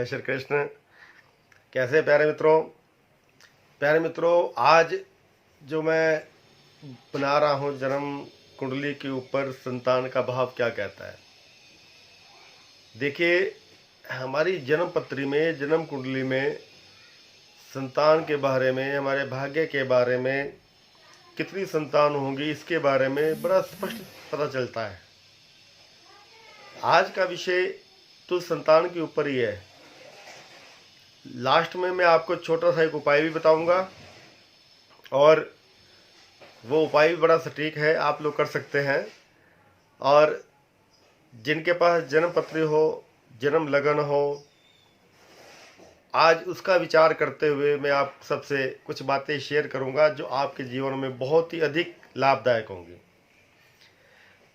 श्री कृष्ण। कैसे प्यारे मित्रों, आज जो मैं बना रहा हूँ जन्म कुंडली के ऊपर संतान का भाव क्या कहता है। देखिए, हमारी जन्म पत्री में, जन्म कुंडली में संतान के बारे में, हमारे भाग्य के बारे में, कितनी संतान होंगी इसके बारे में बड़ा स्पष्ट पता चलता है। आज का विषय तो संतान के ऊपर ही है। लास्ट में मैं आपको छोटा सा एक उपाय भी बताऊंगा और वो उपाय भी बड़ा सटीक है, आप लोग कर सकते हैं। और जिनके पास जन्म पत्री हो, जन्म लगन हो, आज उसका विचार करते हुए मैं आप सबसे कुछ बातें शेयर करूंगा जो आपके जीवन में बहुत ही अधिक लाभदायक होंगी।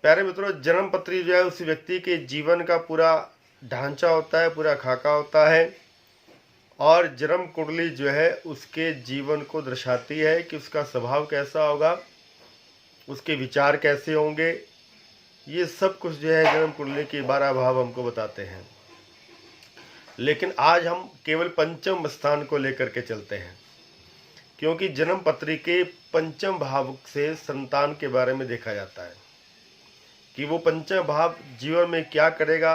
प्यारे मित्रों, जन्म पत्री जो है उस व्यक्ति के जीवन का पूरा ढांचा होता है, पूरा खाका होता है। और जन्म कुंडली जो है उसके जीवन को दर्शाती है कि उसका स्वभाव कैसा होगा, उसके विचार कैसे होंगे। ये सब कुछ जो है जन्म कुंडली के 12 भाव हमको बताते हैं। लेकिन आज हम केवल पंचम स्थान को लेकर के चलते हैं, क्योंकि जन्म पत्री के पंचम भाव से संतान के बारे में देखा जाता है कि वो पंचम भाव जीवन में क्या करेगा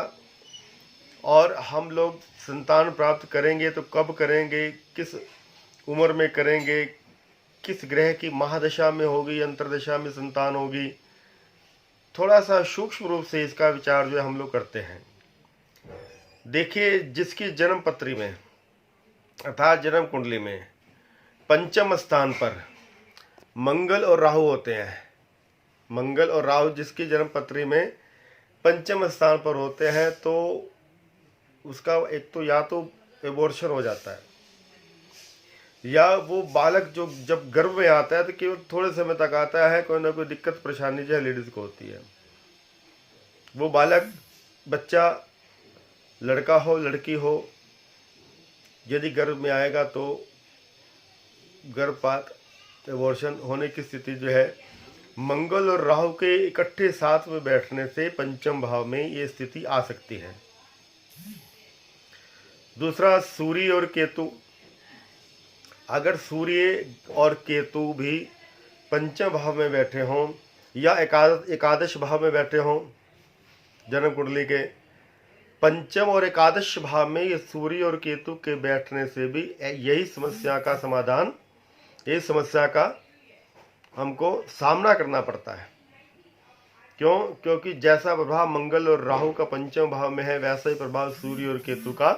और हम लोग संतान प्राप्त करेंगे तो कब करेंगे, किस उम्र में करेंगे, किस ग्रह की महादशा में होगी, अंतरदशा में संतान होगी। थोड़ा सा सूक्ष्म रूप से इसका विचार जो है हम लोग करते हैं। देखिए, जिसकी जन्म पत्री में अर्थात जन्म कुंडली में पंचम स्थान पर मंगल और राहु होते हैं, मंगल और राहु जिसकी जन्म पत्री में पंचम स्थान पर होते हैं तो उसका एक तो या तो एबॉर्शन हो जाता है, या वो बालक जो जब गर्भ में आता है तो केवल थोड़े समय तक आता है, कोई ना कोई दिक्कत परेशानी जो है लेडीज को होती है। वो बालक, बच्चा लड़का हो लड़की हो, यदि गर्भ में आएगा तो गर्भपात, एबॉर्शन होने की स्थिति जो है मंगल और राहु के इकट्ठे साथ में बैठने से पंचम भाव में ये स्थिति आ सकती है। दूसरा, सूर्य और केतु। अगर सूर्य और केतु भी पंचम भाव में बैठे हों या एकादश भाव में बैठे हों, जन्म कुंडली के पंचम और एकादश भाव में ये सूर्य और केतु के बैठने से भी यही समस्या का समाधान, इस समस्या का हमको सामना करना पड़ता है। क्योंकि जैसा प्रभाव मंगल और राहु का पंचम भाव में है, वैसा ही प्रभाव सूर्य और केतु का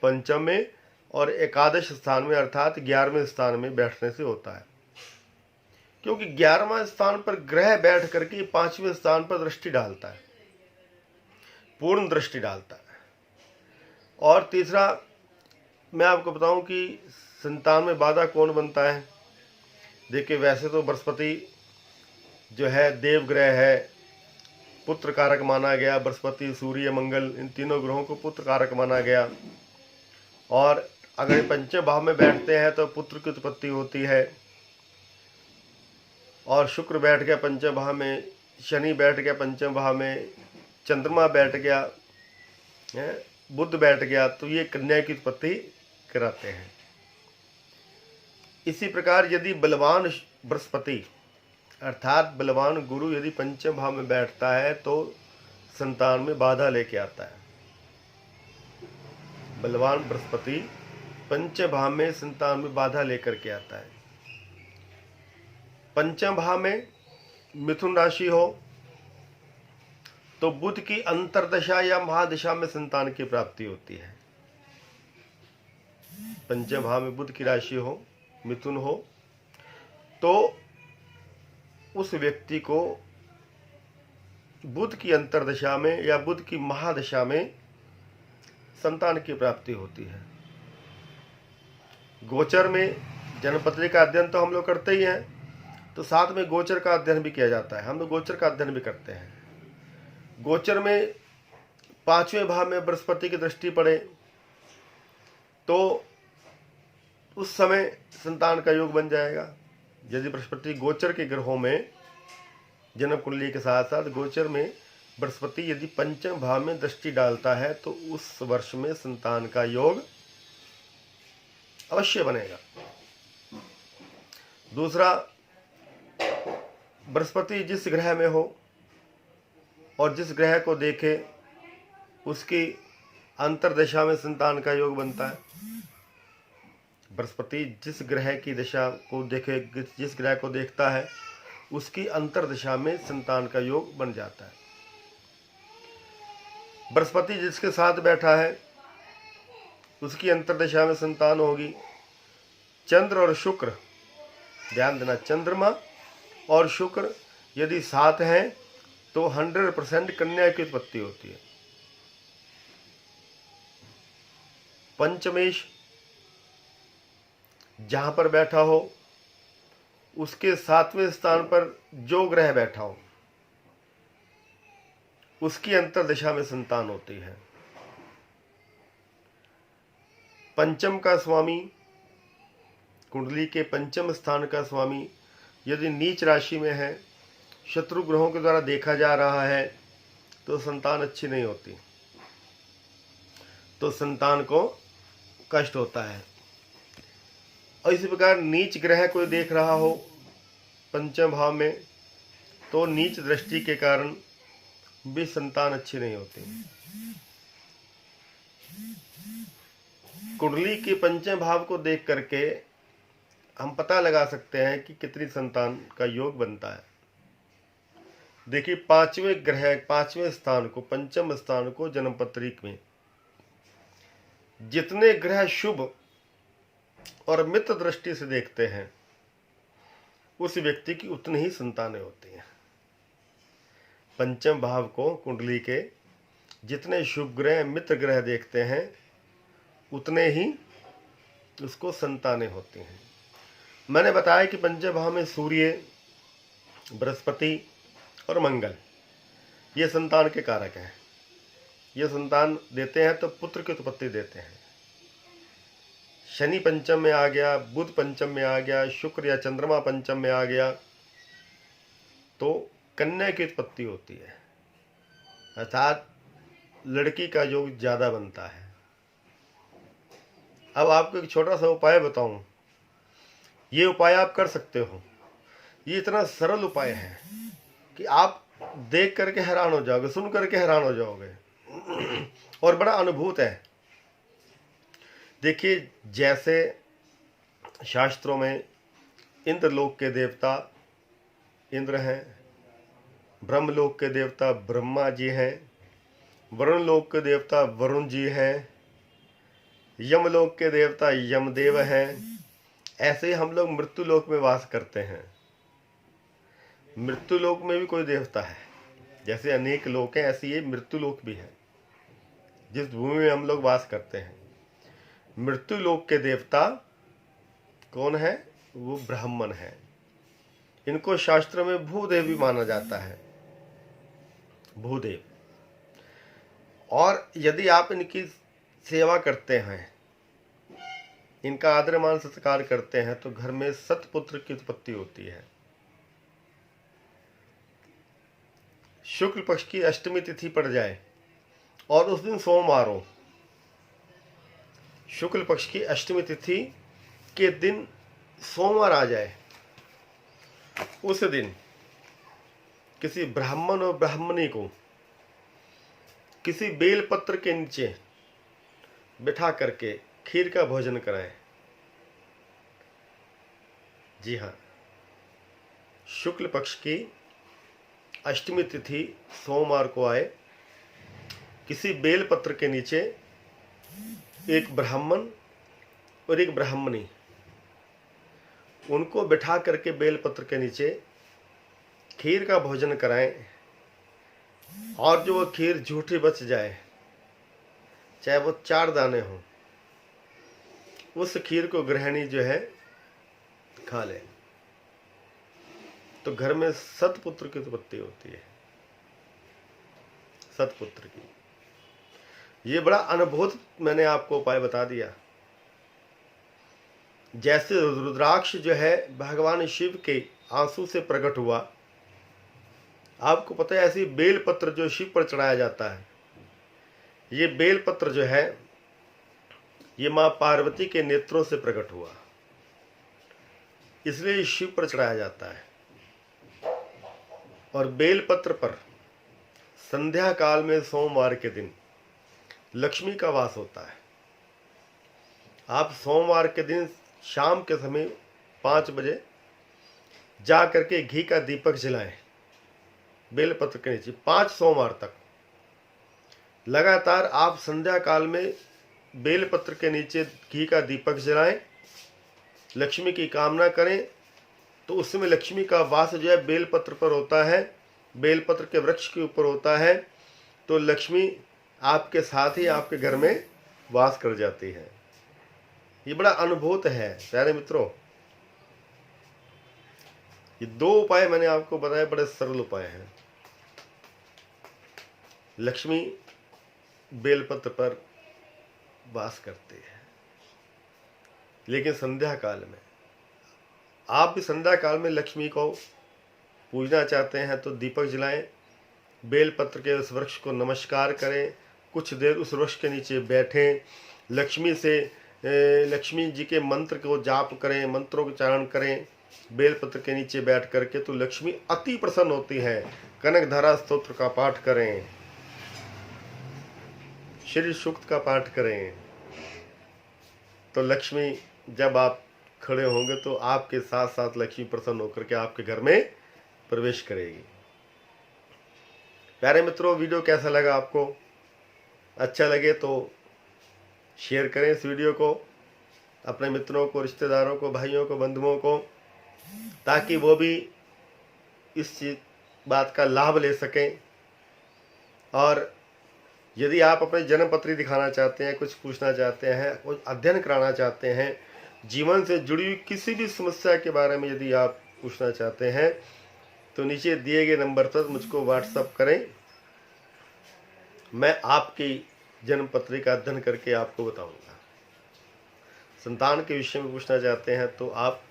पंचम में और एकादश स्थान में अर्थात 11वें स्थान में बैठने से होता है। क्योंकि 11वां स्थान पर ग्रह बैठ करके 5वें स्थान पर दृष्टि डालता है, पूर्ण दृष्टि डालता है। और तीसरा, मैं आपको बताऊं कि संतान में बाधा कौन बनता है। देखिए, वैसे तो बृहस्पति जो है देव ग्रह है, पुत्र कारक माना गया। बृहस्पति, सूर्य, मंगल, इन तीनों ग्रहों को पुत्र कारक माना गया। और अगर पंचम भाव में बैठते हैं तो पुत्र की उत्पत्ति होती है। और शुक्र बैठ गया पंचम भाव में, शनि बैठ गया पंचम भाव में, चंद्रमा बैठ गया, बुध बैठ गया, तो ये कन्या की उत्पत्ति कराते हैं। इसी प्रकार यदि बलवान बृहस्पति अर्थात बलवान गुरु यदि पंचम भाव में बैठता है तो संतान में बाधा लेके आता है। बलवान बृहस्पति पंचम भाव में संतान में बाधा लेकर के आता है। पंचम भाव में मिथुन राशि हो तो बुध की अंतरदशा या महादशा में संतान की प्राप्ति होती है। पंचम भाव में बुध की राशि हो, मिथुन हो, तो उस व्यक्ति को बुध की अंतरदशा में या बुध की महादशा में संतान की प्राप्ति होती है। गोचर में जन्मपत्री का अध्ययन तो हम लोग करते ही हैं, तो साथ में गोचर का अध्ययन भी किया जाता है। हम लोग गोचर का अध्ययन भी करते हैं। गोचर में 5वें भाव में बृहस्पति की दृष्टि पड़े तो उस समय संतान का योग बन जाएगा। यदि बृहस्पति गोचर के ग्रहों में जन्म कुंडली के साथ साथ गोचर में बृहस्पति यदि पंचम भाव में दृष्टि डालता है तो उस वर्ष में संतान का योग अवश्य बनेगा। दूसरा, बृहस्पति जिस ग्रह में हो और जिस ग्रह को देखे उसकी अंतर्दशा में संतान का योग बनता है। बृहस्पति जिस ग्रह की दशा को देखे, जिस ग्रह को देखता है उसकी अंतर्दशा में संतान का योग बन जाता है। बृहस्पति जिसके साथ बैठा है उसकी अंतर्दशा में संतान होगी। चंद्र और शुक्र, ध्यान देना, चंद्रमा और शुक्र यदि साथ हैं तो 100% कन्या की उत्पत्ति होती है। पंचमेश जहां पर बैठा हो उसके 7वें स्थान पर जो ग्रह बैठा हो उसकी अंतर्दशा में संतान होती है। पंचम का स्वामी, कुंडली के पंचम स्थान का स्वामी यदि नीच राशि में है, शत्रु ग्रहों के द्वारा देखा जा रहा है, तो संतान अच्छी नहीं होती, तो संतान को कष्ट होता है। और इसी प्रकार नीच ग्रह कोई देख रहा हो पंचम भाव में, तो नीच दृष्टि के कारण भी संतान अच्छी नहीं होती। कुंडली के पंचम भाव को देख करके हम पता लगा सकते हैं कि कितनी संतान का योग बनता है। देखिए, 5वें ग्रह, 5वें स्थान को, पंचम स्थान को जन्म पत्रिक में जितने ग्रह शुभ और मित्र दृष्टि से देखते हैं उस व्यक्ति की उतनी ही संतानें होती हैं। पंचम भाव को कुंडली के जितने शुभ ग्रह, मित्र ग्रह देखते हैं उतने ही उसको संतानें होती हैं। मैंने बताया कि पंचम भाव में सूर्य, बृहस्पति और मंगल ये संतान के कारक हैं। ये संतान देते हैं तो पुत्र की उत्पत्ति देते हैं। शनि पंचम में आ गया, बुध पंचम में आ गया, शुक्र या चंद्रमा पंचम में आ गया तो कन्या की उत्पत्ति होती है, अर्थात लड़की का योग ज्यादा बनता है। अब आपको एक छोटा सा उपाय बताऊं, ये उपाय आप कर सकते हो। ये इतना सरल उपाय है कि आप देख करके हैरान हो जाओगे, सुन करके हैरान हो जाओगे और बड़ा अनुभूत है। देखिए, जैसे शास्त्रों में इंद्रलोक के देवता इंद्र हैं, ब्रह्मलोक के देवता ब्रह्मा जी हैं, वरुण लोक के देवता वरुण जी हैं, यमलोक के देवता यमदेव हैं। ऐसे ही हम लोग मृत्यु लोक में वास करते हैं। मृत्यु लोक में भी कोई देवता है। जैसे अनेक लोक हैं, ऐसे ये मृत्यु लोक भी है जिस भूमि में हम लोग वास करते हैं। मृत्यु लोक के देवता कौन है? वो ब्राह्मण है। इनको शास्त्र में भूदेव भी माना जाता है, भूदेव। और यदि आप इनकी सेवा करते हैं, इनका आदर मान सत्कार करते हैं, तो घर में सतपुत्र की उत्पत्ति होती है। शुक्ल पक्ष की अष्टमी तिथि पड़ जाए और उस दिन सोमवार हो, शुक्ल पक्ष की अष्टमी तिथि के दिन सोमवार आ जाए, उस दिन किसी ब्राह्मण और ब्राह्मणी को किसी बेलपत्र के नीचे बिठा करके खीर का भोजन कराएं। जी हाँ, शुक्ल पक्ष की अष्टमी तिथि सोमवार को आए, किसी बेलपत्र के नीचे एक ब्राह्मण और एक ब्राह्मणी, उनको बिठा करके बेलपत्र के नीचे खीर का भोजन कराएं। और जो वो खीर झूठी बच जाए, चाहे वो 4 दाने हों, उस खीर को गृहिणी जो है खा ले, तो घर में सतपुत्र की उत्पत्ति होती है। सतपुत्र की। ये बड़ा अनुभूत मैंने आपको उपाय बता दिया। जैसे रुद्राक्ष जो है भगवान शिव के आंसू से प्रकट हुआ, आपको पता है ऐसी बेल पत्र जो शिव पर चढ़ाया जाता है, ये बेल पत्र जो है ये माँ पार्वती के नेत्रों से प्रकट हुआ, इसलिए शिव पर चढ़ाया जाता है। और बेल पत्र पर संध्या काल में सोमवार के दिन लक्ष्मी का वास होता है। आप सोमवार के दिन शाम के समय 5 बजे जा करके घी का दीपक जलाएं बेल पत्र के नीचे 5 सोमवार तक लगातार आप संध्या काल में बेल पत्र के नीचे घी का दीपक जलाएं, लक्ष्मी की कामना करें, तो उस समय लक्ष्मी का वास जो है बेल पत्र पर होता है, बेल पत्र के वृक्ष के ऊपर होता है, तो लक्ष्मी आपके साथ ही आपके घर में वास कर जाती है। ये बड़ा अनुभूत है प्यारे मित्रों। ये 2 उपाय मैंने आपको बताए, बड़े सरल उपाय हैं। लक्ष्मी बेलपत्र पर वास करते हैं, लेकिन संध्या काल में आप भी संध्या काल में लक्ष्मी को पूजना चाहते हैं तो दीपक जलाएं, बेलपत्र के उस वृक्ष को नमस्कार करें, कुछ देर उस वृक्ष के नीचे बैठें, लक्ष्मी जी के मंत्र को जाप करें, मंत्रों का उच्चारण करें बेलपत्र के नीचे बैठ करके, तो लक्ष्मी अति प्रसन्न होती है। कनकधारा स्तोत्र का पाठ करें, श्री सूक्त का पाठ करें, तो लक्ष्मी जब आप खड़े होंगे तो आपके साथ साथ लक्ष्मी प्रसन्न होकर के आपके घर में प्रवेश करेगी। प्यारे मित्रों, वीडियो कैसा लगा आपको? अच्छा लगे तो शेयर करें इस वीडियो को अपने मित्रों को, रिश्तेदारों को, भाइयों को, बंधुओं को, ताकि वो भी इस बात का लाभ ले सकें। और यदि आप अपने जन्म पत्री दिखाना चाहते हैं, कुछ पूछना चाहते हैं, कुछ अध्ययन कराना चाहते हैं, जीवन से जुड़ी हुई किसी भी समस्या के बारे में यदि आप पूछना चाहते हैं, तो नीचे दिए गए नंबर पर मुझको व्हाट्सएप करें। मैं आपकी जन्म पत्री का अध्ययन करके आपको बताऊंगा। संतान के विषय में पूछना चाहते हैं तो आप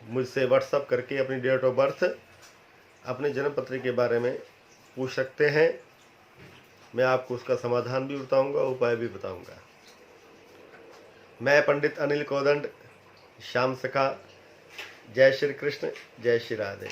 मुझसे व्हाट्सएप करके अपनी डेट ऑफ बर्थ, अपने जन्म पत्री के बारे में पूछ सकते हैं। मैं आपको उसका समाधान भी बताऊंगा, उपाय भी बताऊंगा। मैं पंडित अनिल कोदंड, श्याम सखा। जय श्री कृष्ण, जय श्री राधे।